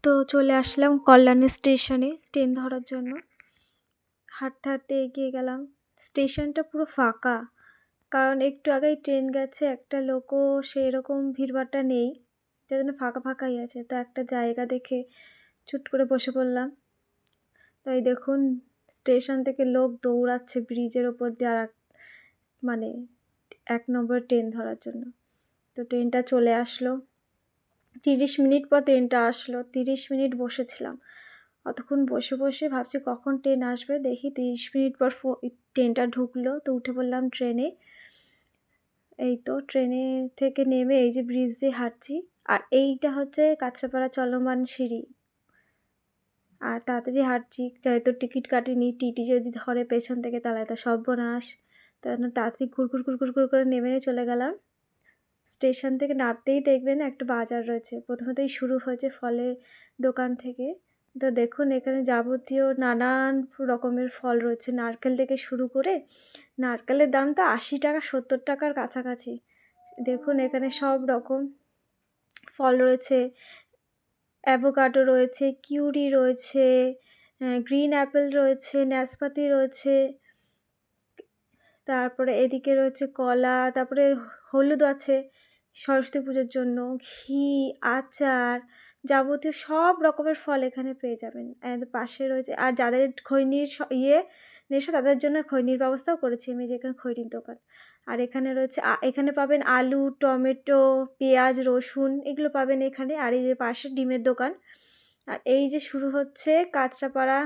তো চলে আসলাম কল্যাণী স্টেশনে ট্রেন ধরার জন্য। হাঁটতে হাঁটতে এগিয়ে গেলাম। স্টেশনটা পুরো ফাঁকা, কারণ একটু আগেই ট্রেন গেছে, একটা লোকও সেরকম ভিড়ভাট্টা নেই, যার জন্য ফাঁকা ফাঁকাই আছে। তো একটা জায়গা দেখে চুট করে বসে পড়লাম। তাই দেখুন, স্টেশন থেকে লোক দৌড়াচ্ছে ব্রিজের ওপর দিয়ে মানে 1 নম্বর ট্রেন ধরার জন্য। তো ট্রেনটা চলে আসলো, 30 মিনিট পর ট্রেনটা আসলো। 30 মিনিট বসেছিলাম, অতক্ষণ বসে বসে ভাবছি কখন ট্রেন আসবে। দেখি 30 মিনিট পর ট্রেনটা ঢুকলো, তো উঠে পড়লাম ট্রেনে। এই তো ট্রেনে থেকে নেমে এই যে ব্রিজ দিয়ে হাঁটছি, আর এইটা হচ্ছে কাঁচরাপাড়া চলমান সিঁড়ি। আর তাড়াতাড়ি হাঁটছি, যেহেতু টিকিট কাটিনি, টিটি যদি ধরে পেছন থেকে তাহলে তো সর্বনাশ। তার জন্য তাড়াতাড়ি ঘুর করে নেমে চলে গেলাম। স্টেশন থেকে নামতেই দেখবেন একটা বাজার রয়েছে, প্রথমতেই শুরু হয়েছে ফলের দোকান থেকে। তো দেখুন এখানে যাবতীয় নানান রকমের ফল রয়েছে, নারকেল থেকে শুরু করে। নারকেলের দাম তো 80 টাকা 70 টাকার কাছাকাছি। দেখুন এখানে সব রকম ফল রয়েছে, অ্যাভোকাডো রয়েছে, কিউরি রয়েছে, গ্রিন অ্যাপেল রয়েছে, নাশপাতি রয়েছে, তারপরে এদিকে রয়েছে কলা, তারপরে হলুদ আছে সরস্বতী পুজোর জন্য, ঘি, আচার, যাবতীয় সব রকমের ফল এখানে পেয়ে যাবেন। পাশে রয়েছে, আর যাদের খৈনির নেশা তাদের জন্য খৈনির ব্যবস্থাও করেছি আমি, যেখানে খৈনির দোকান। আর এখানে রয়েছে এখানে পাবেন আলু, টমেটো, পেঁয়াজ, রসুন, এগুলো পাবেন এখানে। আর এই যে পাশে ডিমের দোকান। আর এই যে শুরু হচ্ছে কাঁচরাপাড়া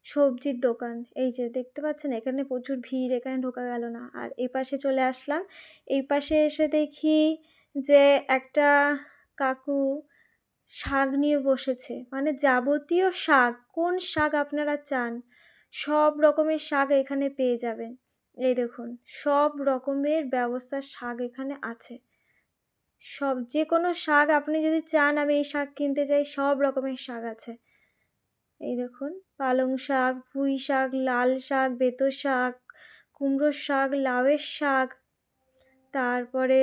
সবজির দোকান। এই যে দেখতে পাচ্ছেন এখানে প্রচুর ভিড়, এখানে ঢোকা গেল না। আর এই পাশে চলে আসলাম। এই পাশে এসে দেখি যে একটা কাকু শাক নিয়ে বসেছে, মানে যাবতীয় শাক, কোন শাক আপনারা চান সব রকমের শাক এখানে পেয়ে যাবেন। এই দেখুন সব রকমের ব্যবস্থার শাক এখানে আছে। সব যে কোনো শাক আপনি যদি চান আমি এই শাক কিনতে চাই, সব রকমের শাক আছে। এই দেখুন পালং শাক, পুঁই শাক, লাল শাক, বেতো শাক, কুমড়োর শাক, লাউয়ের শাক, তারপরে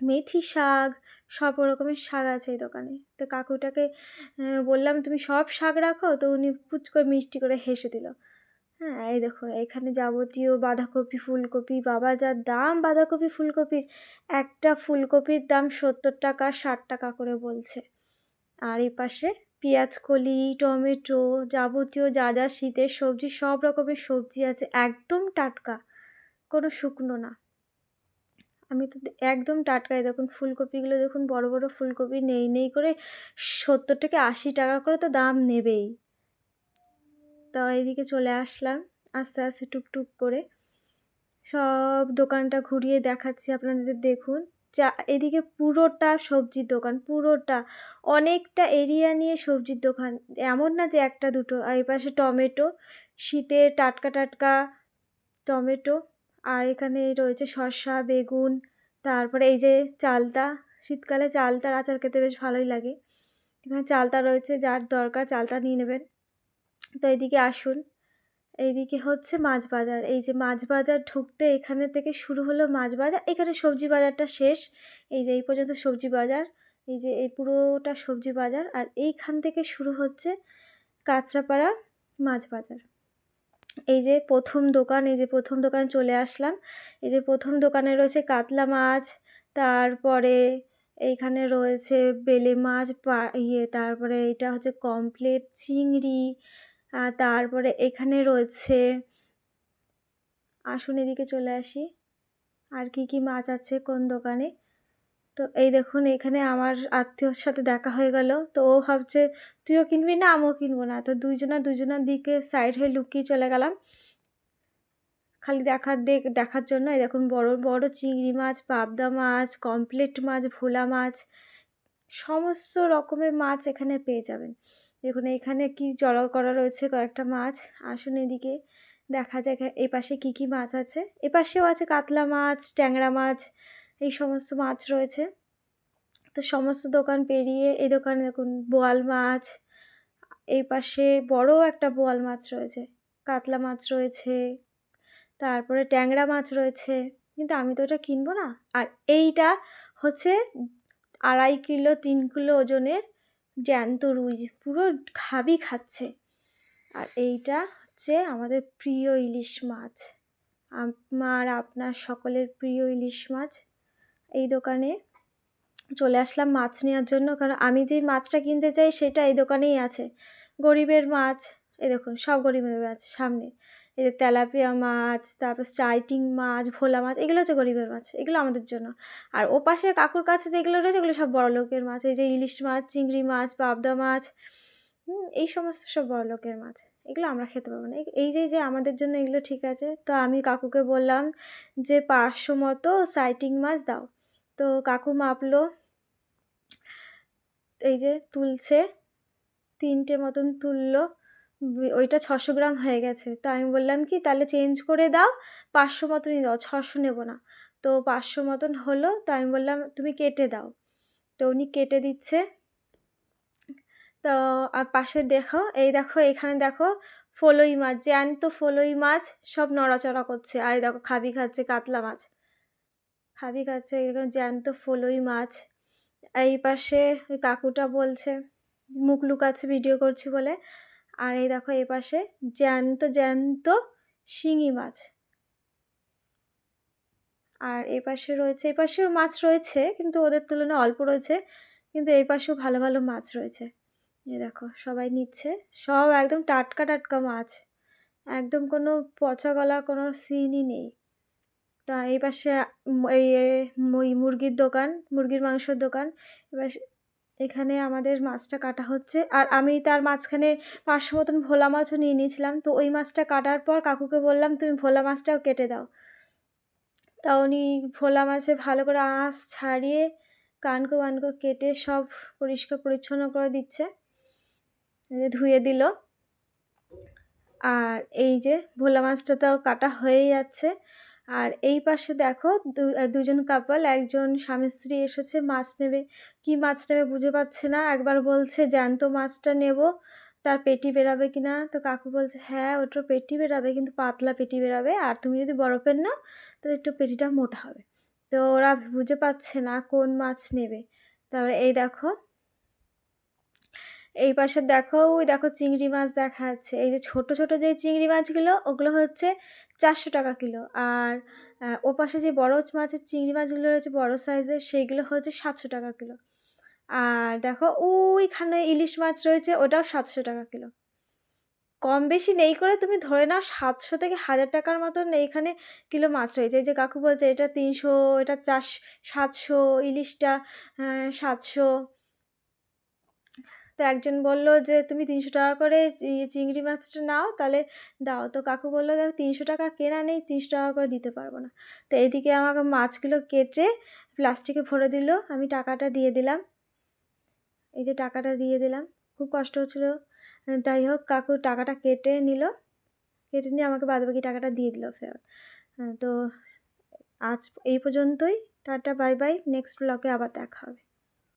মেথি শাক, সব রকমের শাক আছে এই দোকানে। তো কাকুটাকে বললাম তুমি সব শাক রাখো, তো উনি পুচ করে মিষ্টি করে হেসে দিল। হ্যাঁ, এই দেখো এখানে যাবতীয় বাঁধাকপি, ফুলকপি, বাবা যা দাম বাঁধাকপি ফুলকপির! একটা ফুলকপির দাম 70 টাকা 60 টাকা করে বলছে। আর এই পাশে পেঁয়াজকলি, টমেটো, যাবতীয় যা যা শীতের সবজি, সব রকমের সবজি আছে, একদম টাটকা, কোনো শুকনো না। আমি তো একদম টাটকাই। দেখুন ফুলকপিগুলো দেখুন, বড় বড় ফুলকপি নেই করে 70 থেকে 80 টাকা করে তো দাম নেবেই। তো এইদিকে চলে আসলাম আস্তে আস্তে টুকটুক করে, সব দোকানটা ঘুরিয়ে দেখাচ্ছি আপনাদের। দেখুন এদিকে পুরোটা সবজির দোকান, পুরোটা অনেকটা এরিয়া নিয়ে সবজির দোকান, এমন না যে একটা দুটো। আর এই পাশে টমেটো, শীতের টাটকা টাটকা টমেটো। আর এখানে রয়েছে শসা, বেগুন, তারপরে এই যে চালতা, শীতকালে চালতার আচার খেতে বেশ ভালোই লাগে। এখানে চালতা রয়েছে, যার দরকার চালতা নিয়ে নেবেন। তো এইদিকে আসুন, এইদিকে হচ্ছে মাছ বাজার। এই যে মাছ বাজার ঢুকতে এখানে থেকে শুরু হলো মাছ বাজার, এখানে সবজি বাজারটা শেষ। এই যে এই পর্যন্ত সবজি বাজার, এই যে এই পুরোটা সবজি বাজার। আর এইখান থেকে শুরু হচ্ছে কাঁচরাপাড়া মাছ বাজার। এই যে প্রথম দোকান, এই যে প্রথম দোকানে চলে আসলাম। এই যে প্রথম দোকানে রয়েছে কাতলা মাছ, তারপরে এইখানে রয়েছে বেলে মাছ, তারপরে এটা হচ্ছে কমপ্লেট চিংড়ি, তারপরে এখানে রয়েছে, আসুন এদিকে চলে আসি, আর কি মাছ আছে কোন দোকানে। তো এই দেখুন এখানে আমার আত্মীয়র সাথে দেখা হয়ে গেল। তো ও ভাবছে তুইও কিনবি না আমিও কিনবো না, তো দুজনার দিকে সাইড হয়ে লুকিয়ে চলে গেলাম খালি দেখার জন্য। এই দেখুন বড় বড় চিংড়ি মাছ, পাবদা মাছ, কমপ্লেট মাছ, ভোলা মাছ, সমস্ত রকমের মাছ এখানে পেয়ে যাবেন। দেখুন এখানে কি জড়ো করা রয়েছে কয়েকটা মাছ। আসুন এদিকে দেখা যায় এই পাশে কী মাছ আছে। এপাশেও আছে কাতলা মাছ, ট্যাংরা মাছ, এই সমস্ত মাছ রয়েছে। তো সমস্ত দোকান পেরিয়ে এই দোকানে দেখুন বোয়াল মাছ, এই পাশে বড় একটা বোয়াল মাছ রয়েছে, কাতলা মাছ রয়েছে, তারপরে ট্যাংরা মাছ রয়েছে, কিন্তু আমি তো ওটা কিনবো না। আর এইটা হচ্ছে 2.5 কিলো 3 কিলো ওজনের জ্যান্ত রুই, পুরো খাবি খাচ্ছে। আর এইটা হচ্ছে আমাদের প্রিয় ইলিশ মাছ, আমার আপনার সকলের প্রিয় ইলিশ মাছ। এই দোকানে চলে আসলাম মাছ নেওয়ার জন্য, কারণ আমি যেই মাছটা কিনতে চাই সেটা এই দোকানেই আছে। গরিবের মাছ, এই দেখুন সব গরিবের মাছ সামনে। এই যে তেলাপিয়া মাছ, তারপর চাইটিং মাছ, ভোলা মাছ, এগুলো হচ্ছে গরিবের মাছ, এগুলো আমাদের জন্য। আর ওপাশে কাকুর কাছে যেগুলো রয়েছে এগুলো সব বড়লোকের মাছ। এই যে ইলিশ মাছ, চিংড়ি মাছ, পাবদা মাছ, এই সমস্ত সব বড়লোকের মাছ, এগুলো আমরা খেতে পারবো না। এই যে আমাদের জন্য এগুলো ঠিক আছে। তো আমি কাকুকে বললাম যে 500 মতো সাইটিং মাছ দাও। তো কাকু মাপলো, এই যে তুলছে, 3টে মতন তুললো, ওইটা 600 গ্রাম হয়ে গেছে। তো আমি বললাম কি তাহলে চেঞ্জ করে দাও, 500 মতনই দাও, 600 নেব না। তো 500 মতন হলো। তো আমি বললাম তুমি কেটে দাও। তো উনি কেটে দিচ্ছে। তো আর পাশে দেখো, এই দেখো এখানে দেখো ফলই মাছ, জ্যান্ত ফলই মাছ সব নড়াচড়া করছে। আর এই দেখো খাবি খাচ্ছে, কাতলা মাছ খাবি খাচ্ছে, এরকম জ্যান্ত ফলই মাছ। এই পাশে ওই কাকুটা বলছে, মুখ লুকাচ্ছে ভিডিও করছি বলে। আর এই দেখো এই পাশে জ্যান্ত জ্যান্ত শিঙি মাছ। আর এই পাশে রয়েছে, এই পাশেও মাছ রয়েছে কিন্তু ওদের তুলনায় অল্প রয়েছে, কিন্তু এই পাশেও ভালো ভালো মাছ রয়েছে। এই দেখো সবাই নিচ্ছে, সব একদম টাটকা টাটকা মাছ, একদম কোনো পচা গলা কোনো সিনই নেই। তা এই পাশে এই মুরগির দোকান, মুরগির মাংসর দোকান। এবার এখানে আমাদের মাছটা কাটা হচ্ছে, আর আমি তার মাঝখানে 500 মতন ভোলা মাছও নিয়ে নিয়েছিলাম। তো ওই মাছটা কাটার পর কাকুকে বললাম তুমি ভোলা মাছটাও কেটে দাও। তা উনি ভোলা মাছে ভালো করে আঁশ ছাড়িয়ে কানকো বানকো কেটে সব পরিষ্কার পরিচ্ছন্ন করে দিচ্ছে, ধুয়ে দিল। আর এই যে ভোলা মাছটা তাও কাটা হয়ে যাচ্ছে। আর এই পাশে দেখো দুজন কাপল, একজন স্বামী স্ত্রী এসেছে মাছ নেবে। কি মাছ নেবে বুঝে পাচ্ছে না, একবার বলছে জ্যান্ত মাছটা নেব, তার পেটি বেরাবে কিনা। তো কাকু বলছে হ্যাঁ ওটার পেটি বেরাবে, কিন্তু পাতলা পেটি বেরাবে, আর তুমি যদি বরফের নাও তাহলে একটু পেটিটা মোটা হবে। তো ওরা বুঝে পাচ্ছে না কোন মাছ নেবে। তারপরে এই দেখো এই পাশে দেখো, ওই দেখো চিংড়ি মাছ দেখা যাচ্ছে। এই যে ছোট ছোট যে চিংড়ি মাছগুলো ওগুলো হচ্ছে 400 টাকা কিলো। আর ও পাশে যে বড় মাছের চিংড়ি মাছগুলো রয়েছে বড় সাইজের, সেইগুলো হচ্ছে 700 টাকা কিলো। আর দেখো ওইখানে ইলিশ মাছ রয়েছে, ওটাও 700 টাকা কিলো। কম বেশি নেই করে তুমি ধরে নাও 700 থেকে 1000 টাকার মতন এইখানে কিলো মাছ রয়েছে। এই যে কাকু বলছে এটা 300, এটা 700, ইলিশটা 700। তো একজন বলল যে তুমি 300 টাকা করে চিংড়ি মাছটা নাও তাহলে দাও। তো কাকু বললো দেখো 300 টাকা কেনা নেই, 300 টাকা করে দিতে পারবো না। তো এদিকে আমাকে মাছগুলো কেটে প্লাস্টিকে ভরে দিল, আমি টাকাটা দিয়ে দিলাম। এই যে টাকাটা দিয়ে দিলাম, খুব কষ্ট হচ্ছিলো। যাই হোক কাকু টাকাটা কেটে নিল, কেটে নিয়ে আমাকে বাদবাকি টাকাটা দিয়ে দিল ফেরত। তো আজ এই পর্যন্তই, টাটা বাই বাই, নেক্সট ব্লগে আবার দেখা হবে।